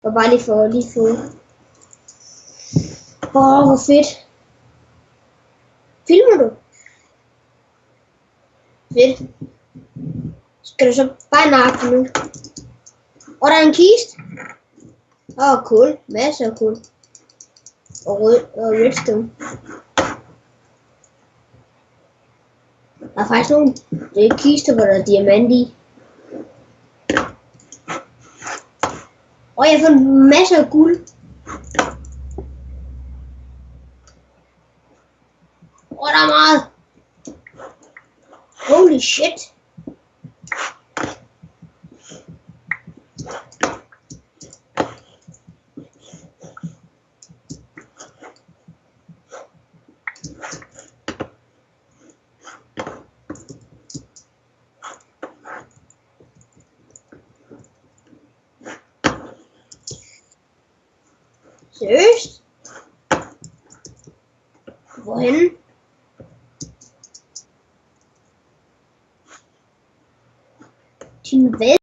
Og bare lige få. Hvor fedt. Filmer du? Fedt. Skal du så bare nakke nu? Og der er en kiste. Cool. Masser af cool. Og redstone. Der er faktisk nogle kister, hvor der er diamant i. Og jeg har fået masser af guld. Og der er meget. Holy shit. Seriøst? Hvorhenne? Din hvad?